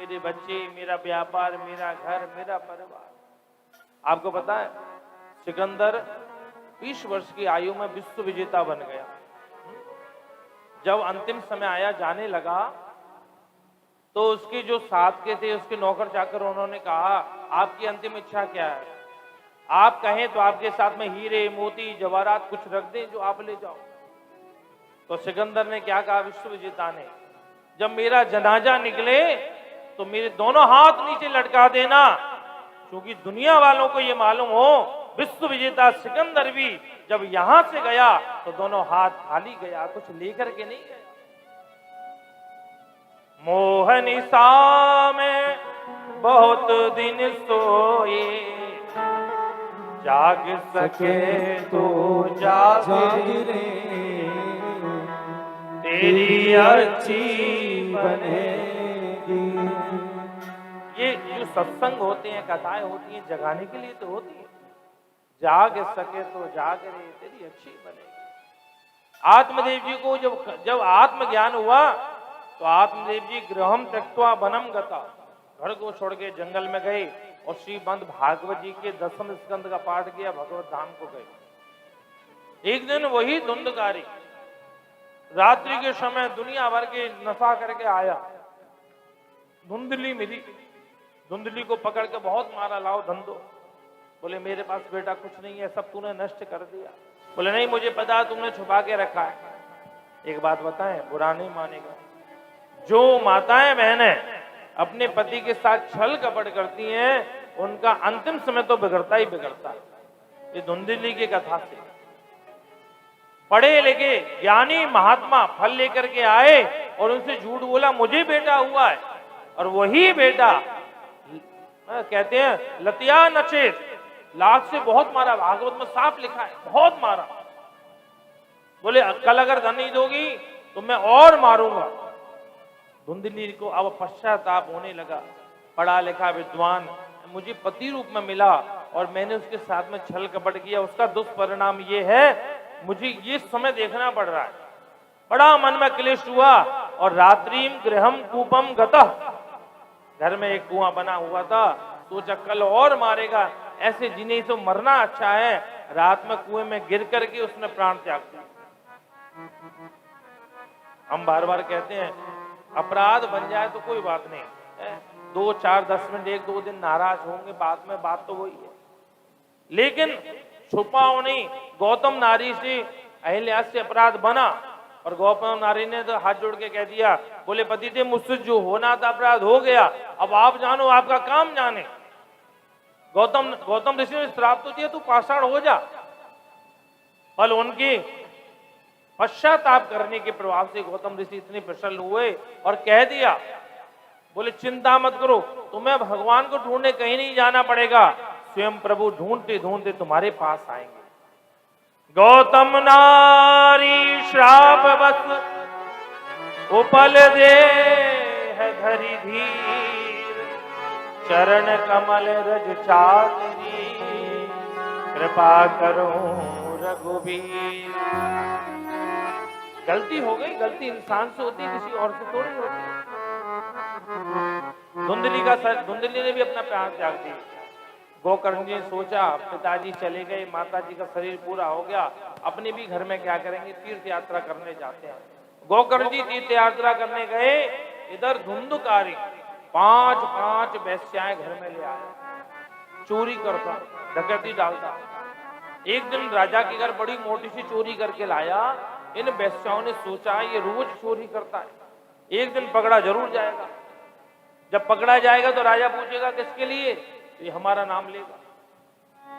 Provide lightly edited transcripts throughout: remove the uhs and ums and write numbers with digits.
मेरे बच्चे, मेरा व्यापार, मेरा घर, मेरा परिवार। आपको पता है सिकंदर 20 वर्ष की आयु में विश्व विजेता बन गया। जब अंतिम समय आया, जाने लगा, तो उसके जो साथ के थे, उसके नौकर चाकर, उन्होंने कहा आपकी अंतिम इच्छा क्या है? आप कहें तो आपके साथ में हीरे मोती जवाहरात कुछ रख दें जो आप ले जाओ। तो सिकंदर ने क्या कहा विश्व विजेता ने, जब मेरा जनाजा निकले तो मेरे दोनों हाथ नीचे लटका देना, क्योंकि दुनिया वालों को यह मालूम हो विश्व विजेता सिकंदर भी जब यहां से गया तो दोनों हाथ खाली गया, कुछ लेकर के नहीं गया। मोहनिसा में बहुत दिन सोए, जाग सके तो जाग रे, तेरी अच्छी बनेगी। ये जो सत्संग होते हैं, कथाएं होती हैं, जगाने के लिए तो होती है। जाग सके तो जाग रे, तेरी अच्छी बनेगी। आत्मदेव जी को जब आत्मज्ञान हुआ तो आत्मदेव जी गृहम त्यक्त्वा वनम गता, घर को छोड़ के जंगल में गए और श्रीमद् भागवत जी के 10वें स्कंद का पाठ किया, भगवत धाम को गए। एक दिन वही धुंधकारी रात्रि के समय दुनिया भर के नशा करके आया, धुंधली मिली, धुंधली को पकड़ के बहुत मारा, लाओ धंधो। बोले मेरे पास बेटा कुछ नहीं है, सब तूने नष्ट कर दिया। बोले नहीं, मुझे पता तुमने छुपा के रखा है। एक बात बताएं, बुरा नहीं मानेगा, जो माताएं बहनें अपने पति के साथ छल कपट करती हैं उनका अंतिम समय तो बिगड़ता ही बिगड़ता है। ये धुंधली की कथा से पढ़े लिखे ज्ञानी महात्मा फल लेकर के आए और उनसे झूठ बोला मुझे बेटा हुआ है, और वही बेटा कहते हैं लतिया नचेत, लात से बहुत मारा, भागवत में साफ लिखा है, बहुत मारा। बोले कल अगर धन नहीं दोगी तो मैं और मारूंगा। धुंधली को अब पश्चाताप होने लगा, पढ़ा लिखा विद्वान मुझे पति रूप में मिला और मैंने उसके साथ में छल कपट किया, उसका दुष्परिणाम ये है, मुझे ये समय देखना पड़ रहा है। बड़ा मन में क्लेश हुआ और रात्रिम गृहम कूपम गतः, घर में एक कुआं बना हुआ था, सोचा कल और मारेगा, ऐसे जिन्हें तो मरना अच्छा है। रात में कुएं में गिर करके उसने प्राण त्याग दिया। हम बार बार कहते हैं अपराध बन जाए तो कोई बात नहीं, 2, 4, 10 मिनट 1-2 दिन नाराज होंगे, बाद में बात तो वही है, लेकिन छुपाओ नहीं। गौतम नारी से अहिल्या से अपराध बना और गौतम नारी ने तो हाथ जोड़ के कह दिया, बोले पति थे मुझसे जो होना था अपराध हो गया, अब आप जानो आपका काम जाने। गौतम ऋषि ने श्राप तो दिया तू पाषाण हो जा, पर उनकी पश्चाताप करने के प्रभाव से गौतम ऋषि इतने प्रसन्न हुए और कह दिया, बोले चिंता मत करो, तुम्हें भगवान को ढूंढने कहीं नहीं जाना पड़ेगा, स्वयं प्रभु ढूंढते ढूंढते तुम्हारे पास आएंगे। गौतम नारी श्राप बस उपल दे है धरी धीर, चरण कमल रज चातरी, कृपा करो रघुवीर। गलती हो गई, गलती इंसान से होती है, किसी और से थोड़ी होती है। धुंधली ने भी अपना प्राण त्याग दिया। गोकर्ण जी ने सोचा पिताजी चले गए, माताजी का शरीर पूरा हो गया, अपने भी घर में क्या करेंगे, तीर्थ यात्रा करने जाते हैं। गोकर्ण जी तीर्थ यात्रा करने गए, इधर धुंधकारी 5 वेश्याएं घर में ले आया, चोरी करता, डकैती डालता। एक दिन राजा के घर बड़ी मोटी सी चोरी करके लाया। इन वेश्याओं ने सोचा ये रोज चोरी करता है, एक दिन पकड़ा जरूर जाएगा। जब पकड़ा जाएगा तो राजा पूछेगा किसके लिए, तो ये हमारा नाम लेगा।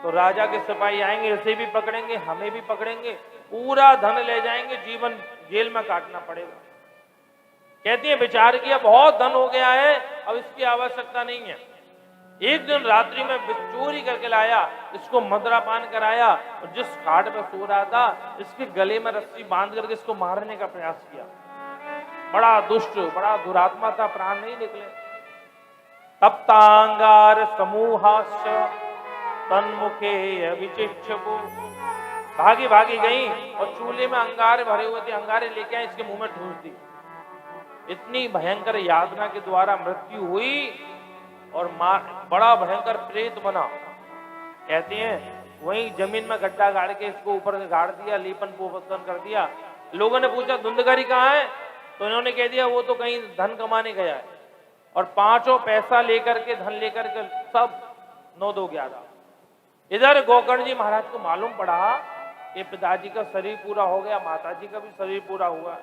तो राजा के सिपाही आएंगे, इसे भी पकड़ेंगे, हमें भी पकड़ेंगे, पूरा धन ले जाएंगे, जीवन जेल में काटना पड़ेगा। कहती है विचार किया बहुत धन हो गया है, अब इसकी आवश्यकता नहीं है। एक दिन रात्रि में चोरी करके लाया, इसको मदरा पान कराया और जिस खाट पे सो रहा था इसके गले में रस्सी बांध करके इसको मारने का प्रयास किया। बड़ा दुष्ट, बड़ा दुरात्मा था, प्राण नहीं निकले। तप्तांगार समूहाश्च तन्मुखे अविचिक्षुः, भागी गई और चूल्हे में अंगारे भरे हुए थे, अंगारे लेके आए, इसके मुंह में ठूस दी। इतनी भयंकर यातना के द्वारा मृत्यु हुई और बड़ा भयंकर प्रेत बना। कहते हैं वहीं जमीन में गड्ढा गाड़ के इसको ऊपर गाड़ दिया, लीपन पोपन कर दिया। लोगों ने पूछा धुंधकारी कहाँ है, तो इन्होंने कह दिया वो तो कहीं धन कमाने गया है। और पांचों पैसा लेकर के, धन लेकर के सब 9-2-11। इधर गोकर्ण जी महाराज को मालूम पड़ा कि पिताजी का शरीर पूरा हो गया, माताजी का भी शरीर पूरा हुआ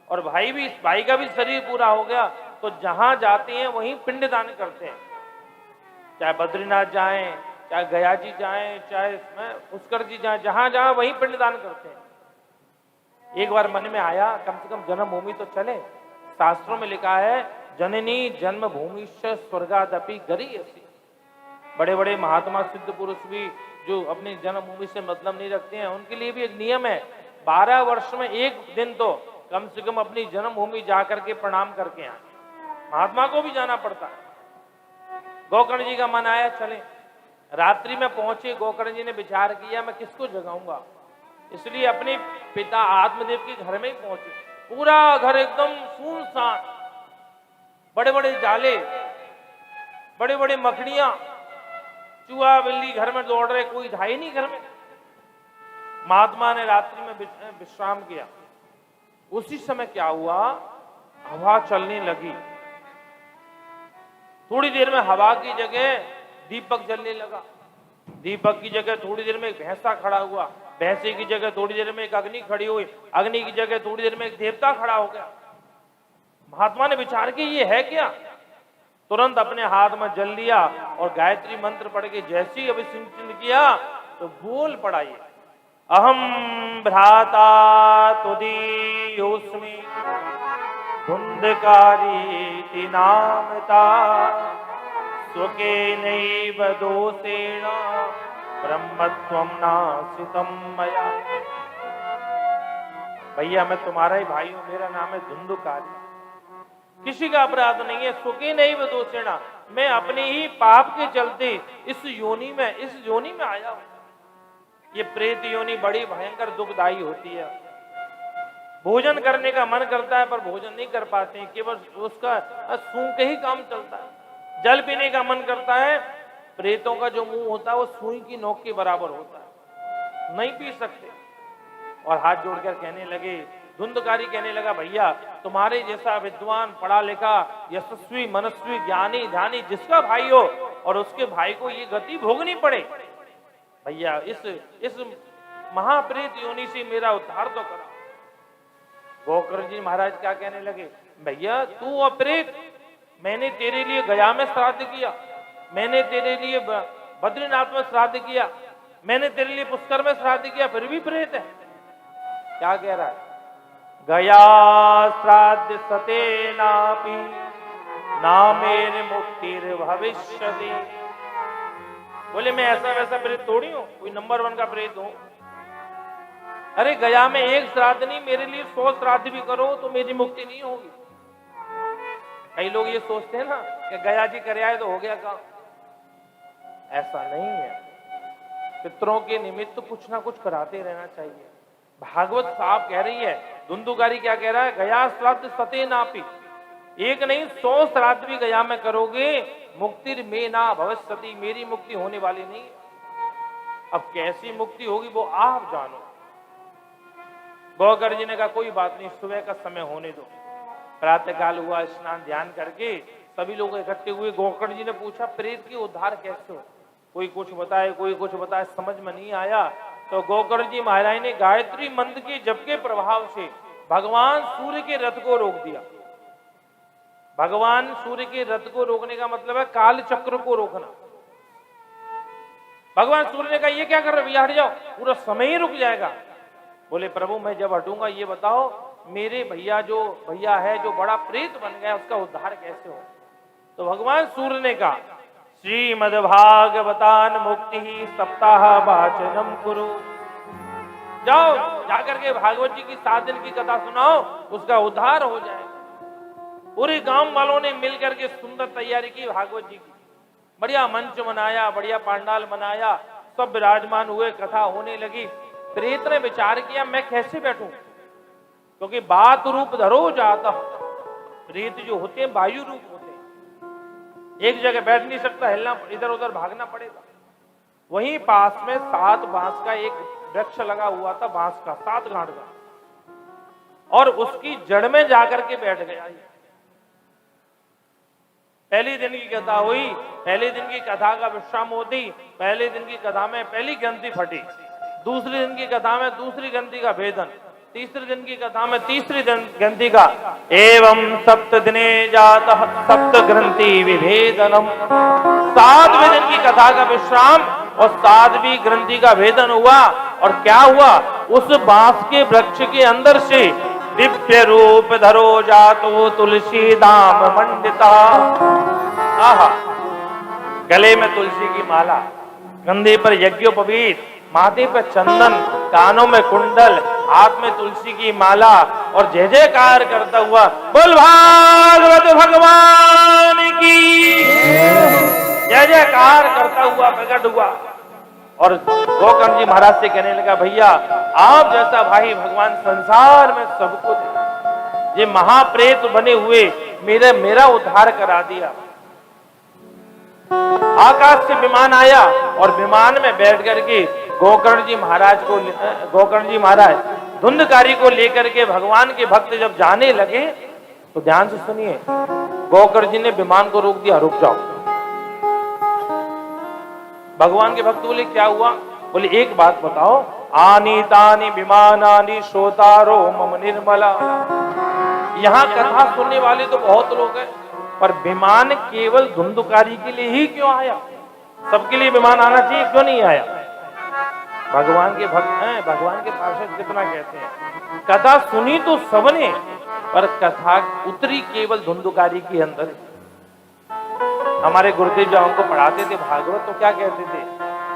और भाई का भी शरीर पूरा हो गया। तो जहां जाते हैं वहीं पिंडदान करते हैं, चाहे बद्रीनाथ जाएं, चाहे गया जी जाएं, चाहे पुष्कर जी जाएं, जहां जहां वहीं पिंडदान करते हैं। एक बार मन में आया कम से कम जन्मभूमि तो चले। शास्त्रों में लिखा है जननी जन्मभूमि स्वर्गादपि गरीयसी। बड़े बड़े महात्मा सिद्ध पुरुष भी जो अपनी जन्मभूमि से मतलब नहीं रखते हैं, उनके लिए भी एक नियम है 12 वर्ष में एक दिन तो कम से कम अपनी जन्मभूमि जाकर के प्रणाम करके आए। महात्मा को भी जाना पड़ता है। गोकर्ण जी का मन आया चले। रात्रि में पहुंचे, गोकर्ण जी ने विचार किया मैं किसको जगाऊंगा, इसलिए अपने पिता आत्मदेव के घर में ही पहुंचे। पूरा घर एकदम सुनसान, बड़े बड़े जाले, बड़े बड़े मकड़ियां, चूहा बिल्ली घर में दौड़ रहे, कोई था ही नहीं घर में। महात्मा ने रात्रि में विश्राम किया। उसी समय क्या हुआ, हवा चलने लगी। थोड़ी देर में हवा की जगह दीपक जलने लगा, दीपक की जगह थोड़ी देर में एक भैंसा खड़ा हुआ, भैंसे की जगह थोड़ी देर में एक अग्नि खड़ी हुई, अग्नि की जगह थोड़ी देर में एक देवता खड़ा हो गया। महात्मा ने विचार किया ये है क्या, तुरंत अपने हाथ में जल लिया और गायत्री मंत्र पढ़ के जैसे ही अभिसिंचन किया तो बोल पड़ा ये अहम भ्राता तुदीयोस्मि धुंधकारी नामता स्वके नैव दोषेण ब्रह्मत्वं नासितम मया। भैया मैं तुम्हारा ही भाई हूं, मेरा नाम है धुंधकारी, किसी का अपराध नहीं है। स्वके नैव दोषेण, मैं अपने ही पाप के चलते इस योनि में आया हूं। ये प्रेत योनि बड़ी भयंकर दुखदायी होती है। भोजन करने का मन करता है पर भोजन नहीं कर पाते, केवल उसका सूंघ के ही काम चलता है। जल पीने का मन करता है, प्रेतों का जो मुंह होता है वो सुई की नोक के बराबर होता है, नहीं पी सकते। और हाथ जोड़कर कहने लगे, धुंधकारी कहने लगा भैया तुम्हारे जैसा विद्वान पढ़ा लिखा यशस्वी मनस्वी ज्ञानी ध्यानी जिसका भाई हो और उसके भाई को ये गति भोगनी पड़े, भैया इस महाप्रेत योनि से मेरा उद्धार तो करा। गोकर्ण जी महाराज क्या कहने लगे, भैया तू अप्रेत, मैंने तेरे लिए गया में श्राद्ध किया, मैंने तेरे लिए बद्रीनाथ में श्राद्ध किया, मैंने तेरे लिए पुष्कर में श्राद्ध किया, फिर भी प्रेत है। क्या कह रहा है, गया श्राद्ध सतेनापि नामेर मुक्तिर भविष्यति। बोले मैं ऐसा वैसा प्रेत थोड़ी हूं, कोई नंबर 1 का प्रेत हूं। अरे गया में एक श्राद्ध नहीं, मेरे लिए 100 श्राद्ध भी करो तो मेरी मुक्ति नहीं होगी। कई लोग ये सोचते हैं ना कि गया जी कर आए तो हो गया काम, ऐसा नहीं है। पितरों के निमित्त कुछ ना कुछ कराते रहना चाहिए। भागवत साहब कह रही है, धुंधकारी क्या कह रहा है, गया श्राद्ध सतेनापि, एक नहीं 100 श्राद्ध भी गया में करोगे मुक्ति में ना भविष्यति, मेरी मुक्ति होने वाली नहीं। अब कैसी मुक्ति होगी वो आप जानो। गोकर्ण जी ने कहा कोई बात नहीं, सुबह का समय होने दो। प्रातःकाल हुआ, स्नान ध्यान करके सभी लोग इकट्ठे हुए। गोकर्ण जी ने पूछा प्रेत की उद्धार कैसे हो, कोई कुछ बताए कोई कुछ बताए, समझ में नहीं आया। तो गोकर्ण जी महाराज ने गायत्री मंत्र के जप के प्रभाव से भगवान सूर्य के रथ को रोक दिया। भगवान सूर्य के रथ को रोकने का मतलब है काल चक्र को रोकना। भगवान सूर्य ने कहा ये क्या कर रहे भैया, हट जाओ, पूरा समय ही रुक जाएगा। बोले प्रभु मैं जब हटूंगा ये बताओ मेरे भैया है जो बड़ा प्रेत बन गया उसका उद्धार कैसे हो। तो भगवान सूर्य ने कहा श्रीमद्भागवतान मुक्ति सप्ताह वाचनम कुरु, जाओ जाकर के भागवत जी की 7 दिन की कथा सुनाओ, उसका उद्धार हो जाएगा। पूरे गांव वालों ने मिलकर के सुंदर तैयारी की भागवत जी की, बढ़िया मंच बनाया, बढ़िया पांडाल बनाया, सब विराजमान हुए, कथा होने लगी। प्रेत ने विचार किया मैं कैसे बैठूं, क्योंकि बात रूप धरो जाता, प्रेत जो होते हैं वायु रूप होते हैं, एक जगह बैठ नहीं सकता, हिलना, इधर उधर भागना पड़ेगा। वहीं पास में 7 बांस का एक वृक्ष लगा हुआ था, बांस का 7 गांठ का, और उसकी जड़ में जाकर के बैठ गया। पहली दिन की कथा हुई, पहले दिन की कथा का विश्राम होती, पहले दिन की कथा में पहली ग्रंथि फटी, दूसरे दिन की कथा में दूसरी ग्रंथि का भेदन, तीसरे दिन की कथा में तीसरी ग्रंथि का, एवं सप्त दिने जातः सप्त ग्रंथि विभेदनम। 7वें दिन की कथा का विश्राम और 7वीं ग्रंथि का भेदन हुआ। और क्या हुआ, उस बांस के वृक्ष के अंदर से दिव्य रूप धरो जातो तुलसी दाम मंडिता। आहा, गले में तुलसी की माला, कंधे पर यज्ञोपवीत, माथे पर चंदन, कानों में कुंडल, हाथ में तुलसी की माला, और जय जयकार करता हुआ बोल भागवत भगवान की जय जयकार करता हुआ प्रकट हुआ। और गोकर्ण जी महाराज से कहने लगा, भैया आप जैसा भाई भगवान संसार में सबको दे, ये महाप्रेत बने हुए मेरा उद्धार करा दिया। आकाश से विमान आया और विमान में बैठ करके गोकर्ण जी महाराज धुंधकारी को लेकर के भगवान के भक्त जब जाने लगे, तो ध्यान से सुनिए, गोकर्ण जी ने विमान को रोक दिया, रुक जाओ। भगवान के भक्त बोले क्या हुआ? बोले एक बात बताओ, आनी तानी विमानानि श्रोतारो मम निर्मला। यहाँ कथा सुनने वाले तो बहुत लोग हैं, पर विमान केवल धुंधकारी के लिए ही क्यों आया? सबके लिए विमान आना चाहिए, क्यों नहीं आया? भगवान के भक्त हैं, भगवान के पार्षद कितना कहते हैं, कथा सुनी तो सबने, पर कथा उतरी केवल धुंधकारी के अंदर। हमारे गुरुदेव जो हमको पढ़ाते थे भागवत, तो क्या कहते थे,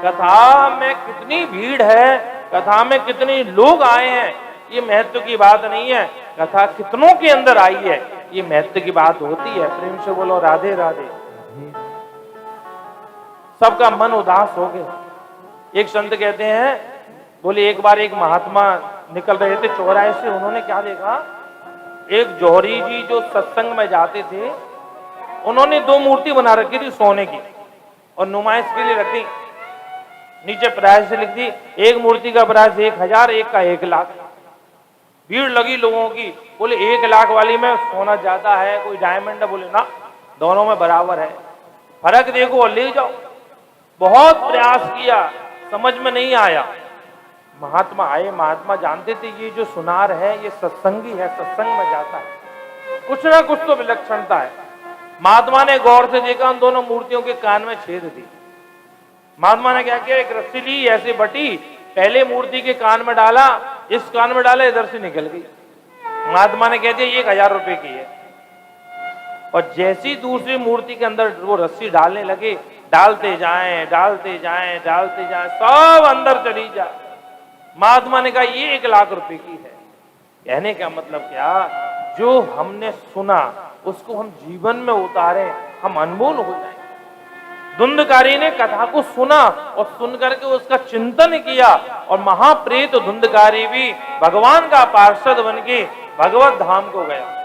कथा में कितनी भीड़ है, कथा में कितने लोग आए हैं, ये महत्व की बात नहीं है, कथा कितनों के अंदर आई है, ये महत्व की बात होती है। प्रेम से बोलो राधे राधे। सबका मन उदास हो गया। एक संत कहते हैं, बोले एक बार एक महात्मा निकल रहे थे चौराहे से, उन्होंने क्या देखा, एक जौहरी जी जो सत्संग में जाते थे, उन्होंने 2 मूर्ति बना रखी थी सोने की, और नुमाइश के लिए रख दी, नीचे प्राइस लिख दी, एक मूर्ति का प्राइस 1000, एक का 1 लाख। भीड़ लगी लोगों की। बोले 1 लाख वाली में सोना ज्यादा है, कोई डायमंड है? बोले ना, दोनों में बराबर है, फर्क देखो और ले जाओ। बहुत प्रयास किया, समझ में नहीं आया। महात्मा आए, महात्मा जानते थे ये जो सुनार है ये सत्संगी है, सत्संग में जाता है, कुछ ना कुछ तो विलक्षणता है। महात्मा ने गौर से देखा, उन दोनों मूर्तियों के कान में छेद दी। महात्मा ने क्या किया, एक रस्सी ली, ऐसे बटी, पहले मूर्ति के कान में डाला, इस कान में डाला, इधर से निकल गई। महात्मा ने कह दिया ये 1000 रुपए की है। और जैसी दूसरी मूर्ति के अंदर वो रस्सी डालने लगे, डालते जाएं, डालते जाएं, डालते जाएं, सब अंदर चली जाए। महात्मा ने कहा ये 1 लाख रुपए की है। कहने का मतलब क्या, जो हमने सुना उसको हम जीवन में उतारें, हम अनमोल हो जाएं। धुंधकारी ने कथा को सुना और सुन करके उसका चिंतन किया, और महाप्रेत धुंधकारी भी भगवान का पार्षद बन के भगवत धाम को गया।